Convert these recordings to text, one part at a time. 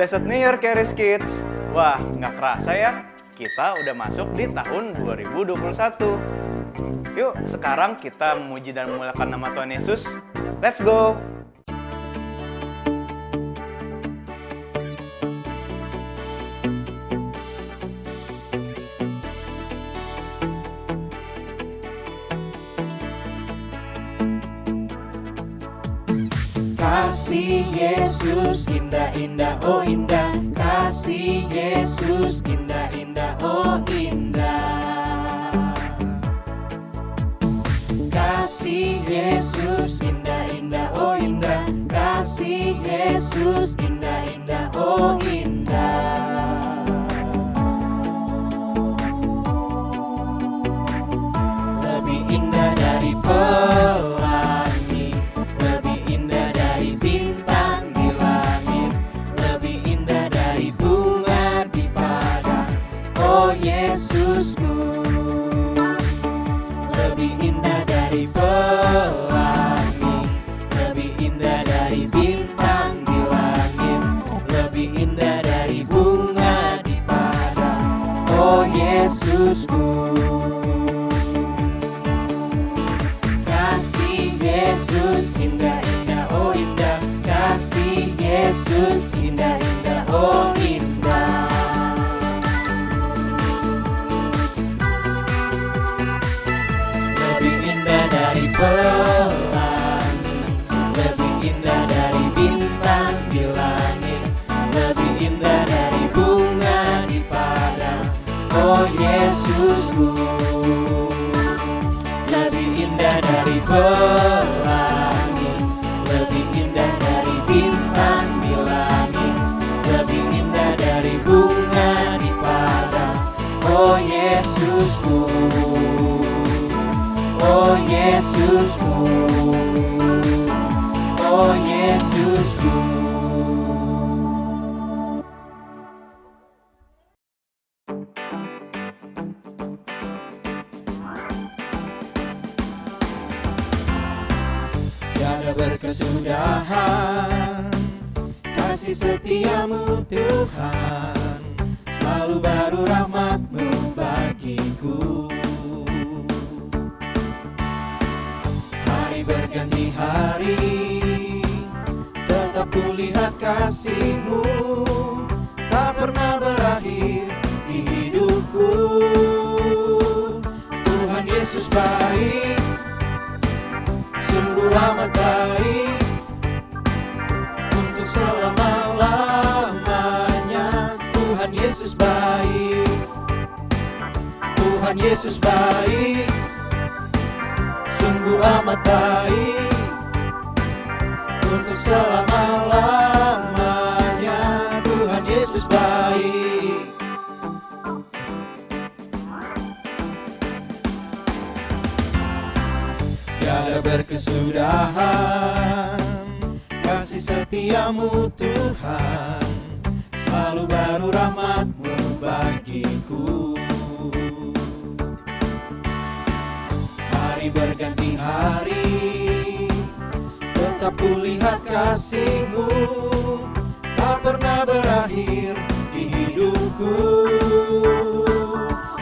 Blessed New Year Charis Kids. Wah, nggak kerasa ya, kita udah masuk di tahun 2021. Yuk, sekarang kita memuji dan memuliakan nama Tuhan Yesus. Let's go! Kasih Yesus indah-indah, oh indah. Kasih Yesus indah-indah, oh indah. Kasih Yesus indah-indah, oh indah. Kasih Yesus indah-indah, oh indah. Lebih indah dari pelangi, lebih indah dari bintang di langit, lebih indah dari bunga di padang, oh Yesusku. Lebih indah dari pelangi, lebih indah dari bintang di langit, lebih indah dari bunga di padang, oh Yesusku. Kasih Yesus indah-indah, oh indah. Kasih Yesus indah-indah, oh indah. Lebih indah dari pelangi, lebih indah dari bintang di langit, lebih indah dari bunga di padang, oh Yesusku. Lebih indah dari pelangi, lebih indah dari bintang di langit, lebih indah dari bunga di padang, oh Yesusku. Oh Yesusku, oh Yesusku. Tiada berkesudahan kasih setiamu Tuhan, selalu baru rahmat-Mu bagiku. Hari berganti hari, tetap kulihat kasih-Mu, tak pernah berakhir di hidupku. Tuhan Yesus baik, sungguh amat baik, untuk selama-lamanya. Tuhan Yesus baik, Tuhan Yesus baik, sungguh amat baik, untuk selama-lamanya. Tuhan Yesus baik. Tiada berkesudahan kasih setiamu Tuhan, selalu baru rahmat-Mu bagiku. Hari berganti hari, tetap kulihat kasih-Mu, tak pernah berakhir di hidupku.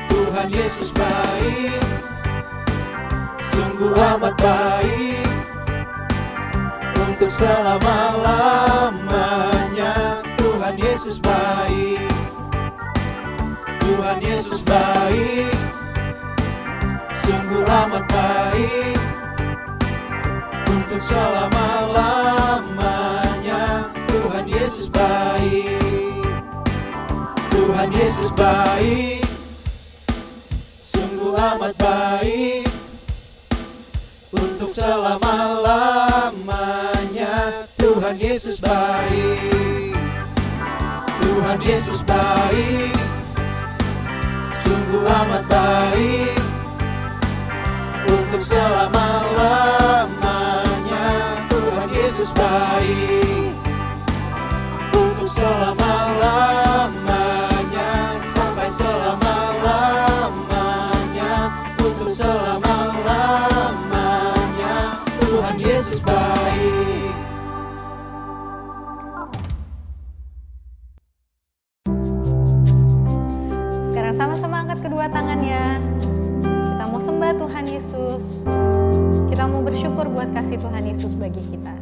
Tuhan Yesus baik, sungguh amat baik, untuk selama-lamanya. Tuhan Yesus baik, Tuhan Yesus baik, sungguh amat baik, untuk selama-lamanya. Tuhan Yesus baik, Tuhan Yesus baik, sungguh amat baik, untuk selama-lamanya. Tuhan Yesus baik, Tuhan Yesus baik, sungguh amat baik, untuk selama-lamanya. Tuhan Yesus baik, untuk selama-lamanya, sampai selama-lamanya, untuk selama-lamanya. Tuhan Yesus baik. bersyukur buat kasih Tuhan Yesus bagi kita.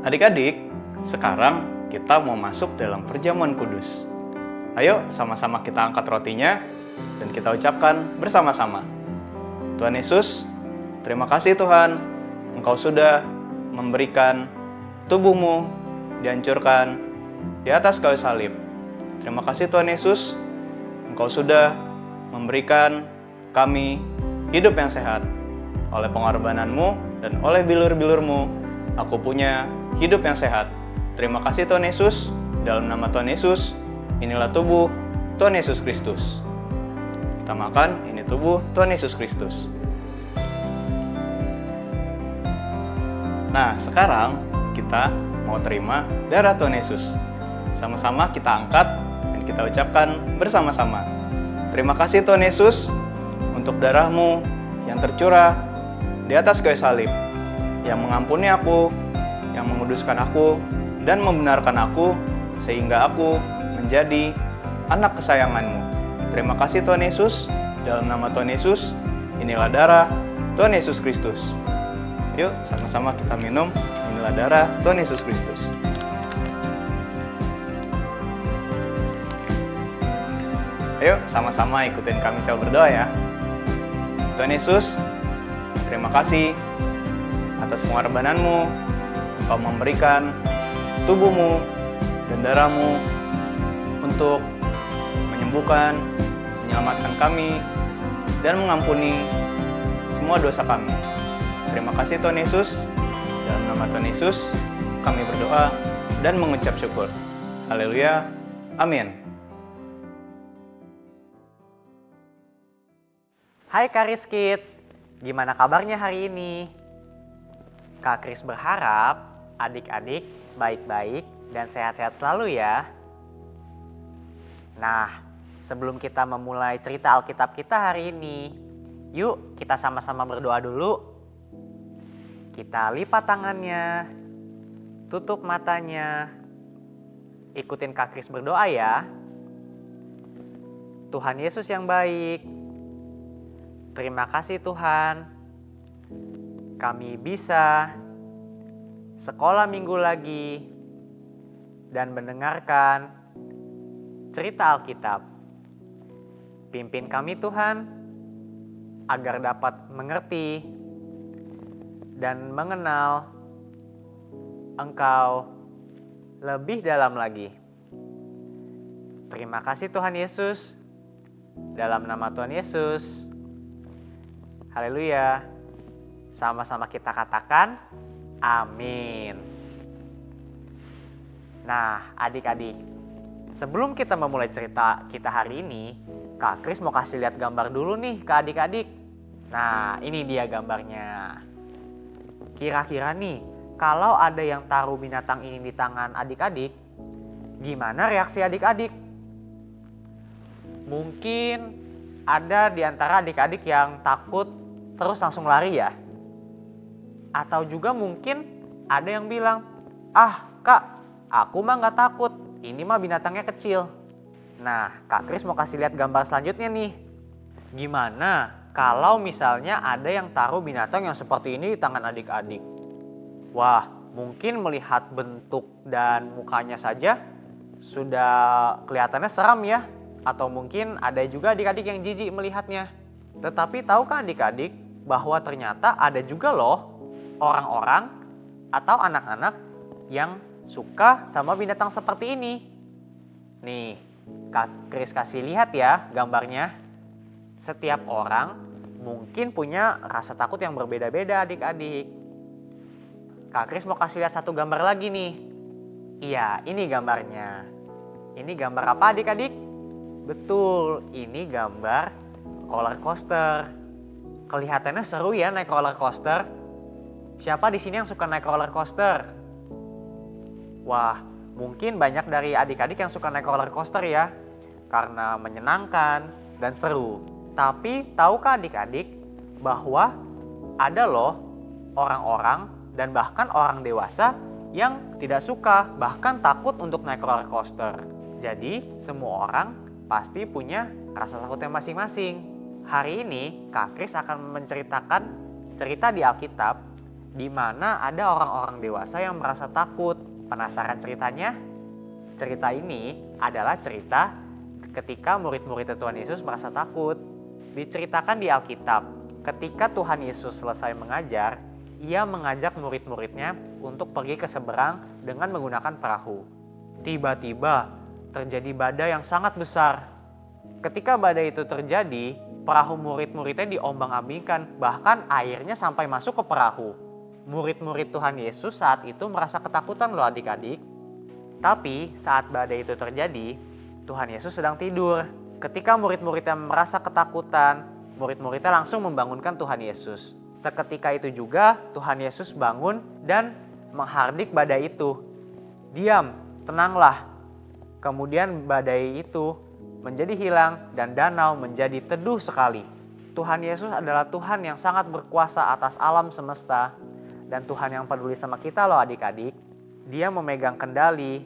Adik-adik, sekarang kita mau masuk dalam perjamuan kudus. Ayo sama-sama kita angkat rotinya dan kita ucapkan bersama-sama. Tuhan Yesus, terima kasih Tuhan, Engkau sudah memberikan tubuh-Mu dihancurkan di atas kayu salib. Terima kasih Tuhan Yesus, Engkau sudah memberikan kami hidup yang sehat. Oleh pengorbanan-Mu dan oleh bilur-bilur-Mu, aku punya hidup yang sehat. Terima kasih Tuhan Yesus. Dalam nama Tuhan Yesus, inilah tubuh Tuhan Yesus Kristus. Kita makan, ini tubuh Tuhan Yesus Kristus. Nah, sekarang kita mau terima darah Tuhan Yesus. Sama-sama kita angkat dan kita ucapkan bersama-sama. Terima kasih Tuhan Yesus untuk darah-Mu yang tercurah di atas kayu salib, yang mengampuni aku, yang menguduskan aku, dan membenarkan aku, sehingga aku menjadi anak kesayangan-Mu. Terima kasih Tuhan Yesus. Dalam nama Tuhan Yesus, inilah darah Tuhan Yesus Kristus. Yuk, sama-sama kita minum. Inilah darah Tuhan Yesus Kristus. Ayo sama-sama ikutin kami coba berdoa ya. Tuhan Yesus, terima kasih atas pengorbananmu. Engkau memberikan tubuhmu dan darahmu untuk menyembuhkan, menyelamatkan kami, dan mengampuni semua dosa kami. Terima kasih Tuhan Yesus. Dalam nama Tuhan Yesus, kami berdoa dan mengucap syukur. Haleluya. Amin. Hai Karis Kids, gimana kabarnya hari ini? Kak Kris berharap adik-adik baik-baik dan sehat-sehat selalu ya. Nah, sebelum kita memulai cerita Alkitab kita hari ini, yuk kita sama-sama berdoa dulu. Kita lipat tangannya, tutup matanya, ikutin Kak Kris berdoa ya. Tuhan Yesus yang baik, terima kasih Tuhan, kami bisa sekolah minggu lagi dan mendengarkan cerita Alkitab. Pimpin kami Tuhan, agar dapat mengerti dan mengenal Engkau lebih dalam lagi. Terima kasih Tuhan Yesus, dalam nama Tuhan Yesus. Haleluya. Sama-sama kita katakan, amin. Nah, adik-adik, sebelum kita memulai cerita kita hari ini, Kak Kris mau kasih lihat gambar dulu nih ke adik-adik. Nah, ini dia gambarnya. Kira-kira nih, kalau ada yang taruh binatang ini di tangan adik-adik, gimana reaksi adik-adik? Mungkin ada di antara adik-adik yang takut terus langsung lari ya. Atau juga mungkin ada yang bilang, ah Kak, aku mah nggak takut, ini mah binatangnya kecil. Nah, Kak Kris mau kasih lihat gambar selanjutnya nih. Gimana kalau misalnya ada yang taruh binatang yang seperti ini di tangan adik-adik? Wah, mungkin melihat bentuk dan mukanya saja sudah kelihatannya seram ya. Atau mungkin ada juga adik-adik yang jijik melihatnya. Tetapi tahukah adik-adik bahwa ternyata ada juga loh orang-orang atau anak-anak yang suka sama binatang seperti ini. Nih, Kak Kris kasih lihat ya gambarnya. Setiap orang mungkin punya rasa takut yang berbeda-beda adik-adik. Kak Kris mau kasih lihat satu gambar lagi nih. Iya, ini gambarnya. Ini gambar apa adik-adik? Betul, ini gambar roller coaster. Kelihatannya seru ya naik roller coaster. Siapa di sini yang suka naik roller coaster? Wah, mungkin banyak dari adik-adik yang suka naik roller coaster ya. Karena menyenangkan dan seru. Tapi tahukah adik-adik bahwa ada loh orang-orang dan bahkan orang dewasa yang tidak suka, bahkan takut untuk naik roller coaster. Jadi semua orang pasti punya rasa takutnya masing-masing. Hari ini Kak Kris akan menceritakan cerita di Alkitab di mana ada orang-orang dewasa yang merasa takut. Penasaran ceritanya? Cerita ini adalah cerita ketika murid-murid Tuhan Yesus merasa takut. Diceritakan di Alkitab, ketika Tuhan Yesus selesai mengajar, ia mengajak murid-muridnya untuk pergi ke seberang dengan menggunakan perahu. Tiba-tiba terjadi badai yang sangat besar. Ketika badai itu terjadi, perahu murid-muridnya diombang-ambingkan, bahkan airnya sampai masuk ke perahu. Murid-murid Tuhan Yesus saat itu merasa ketakutan loh adik-adik. Tapi saat badai itu terjadi, Tuhan Yesus sedang tidur. Ketika murid-muridnya merasa ketakutan, murid-muridnya langsung membangunkan Tuhan Yesus. Seketika itu juga Tuhan Yesus bangun dan menghardik badai itu. Diam, tenanglah. Kemudian badai itu menjadi hilang dan danau menjadi teduh sekali. Tuhan Yesus adalah Tuhan yang sangat berkuasa atas alam semesta. Dan Tuhan yang peduli sama kita loh adik-adik. Dia memegang kendali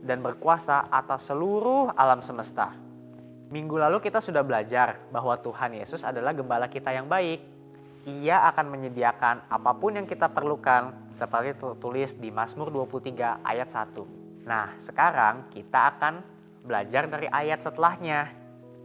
dan berkuasa atas seluruh alam semesta. Minggu lalu kita sudah belajar bahwa Tuhan Yesus adalah gembala kita yang baik. Ia akan menyediakan apapun yang kita perlukan seperti tertulis di Mazmur 23 ayat 1. Nah, sekarang kita akan belajar dari ayat setelahnya.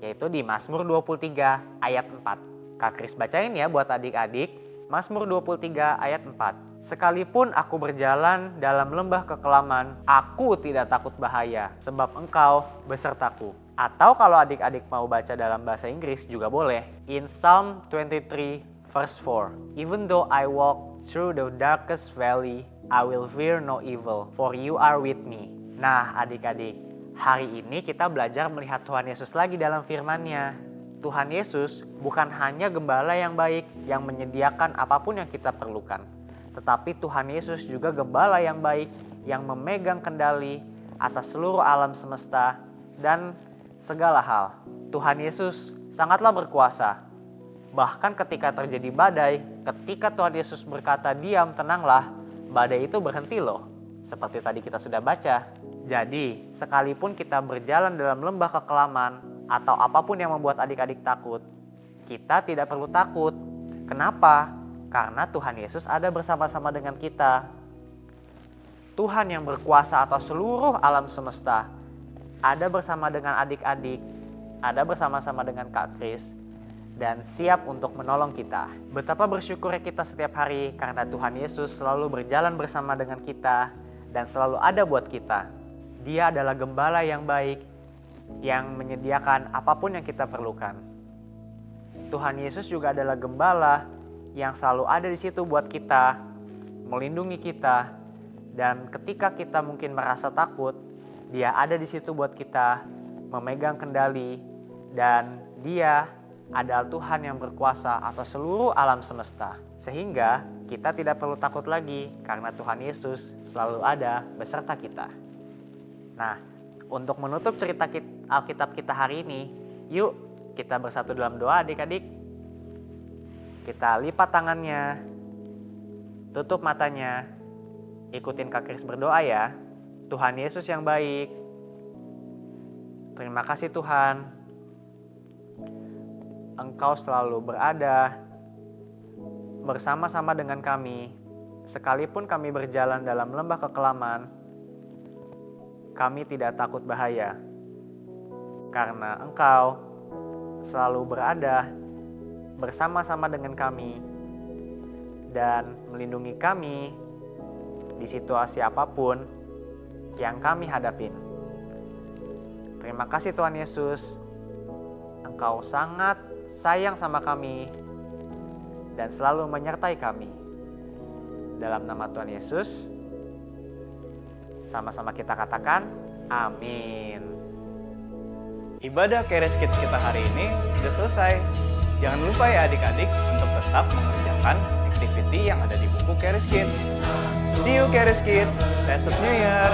yaitu di Mazmur 23 ayat 4. Kak Kris bacain ya buat adik-adik. Mazmur 23 ayat 4. Sekalipun aku berjalan dalam lembah kekelaman, aku tidak takut bahaya, sebab Engkau besertaku. Atau kalau adik-adik mau baca dalam bahasa Inggris juga boleh. In Psalm 23 verse 4. Even though I walk through the darkest valley, I will fear no evil, for you are with me. Nah adik-adik, hari ini kita belajar melihat Tuhan Yesus lagi dalam firman-Nya. Tuhan Yesus bukan hanya gembala yang baik yang menyediakan apapun yang kita perlukan. Tetapi Tuhan Yesus juga gembala yang baik yang memegang kendali atas seluruh alam semesta dan segala hal. Tuhan Yesus sangatlah berkuasa. Bahkan ketika terjadi badai, ketika Tuhan Yesus berkata diam, tenanglah, badai itu berhenti loh. Seperti tadi kita sudah baca. Jadi, sekalipun kita berjalan dalam lembah kekelaman atau apapun yang membuat adik-adik takut, kita tidak perlu takut. Kenapa? Karena Tuhan Yesus ada bersama-sama dengan kita. Tuhan yang berkuasa atas seluruh alam semesta ada bersama dengan adik-adik, ada bersama-sama dengan Kak Kris, dan siap untuk menolong kita. Betapa bersyukurnya kita setiap hari karena Tuhan Yesus selalu berjalan bersama dengan kita dan selalu ada buat kita. Dia adalah gembala yang baik yang menyediakan apapun yang kita perlukan. Tuhan Yesus juga adalah gembala yang selalu ada di situ buat kita, melindungi kita, dan ketika kita mungkin merasa takut, Dia ada di situ buat kita, memegang kendali, dan Dia adalah Tuhan yang berkuasa atas seluruh alam semesta. Sehingga kita tidak perlu takut lagi karena Tuhan Yesus selalu ada beserta kita. Nah, untuk menutup cerita Alkitab kita hari ini, yuk kita bersatu dalam doa adik-adik. Kita lipat tangannya, tutup matanya, ikutin Kak Kris berdoa ya. Tuhan Yesus yang baik, terima kasih Tuhan, Engkau selalu berada bersama-sama dengan kami. Sekalipun kami berjalan dalam lembah kekelaman, kami tidak takut bahaya, karena Engkau selalu berada bersama-sama dengan kami dan melindungi kami di situasi apapun yang kami hadapin. Terima kasih Tuhan Yesus, Engkau sangat sayang sama kami dan selalu menyertai kami. Dalam nama Tuhan Yesus, sama-sama kita katakan, amin. Ibadah Keres Kids kita hari ini udah selesai. Jangan lupa ya adik-adik untuk tetap mengerjakan activity yang ada di buku Keres Kids. See you Keres Kids, Blessed New Year!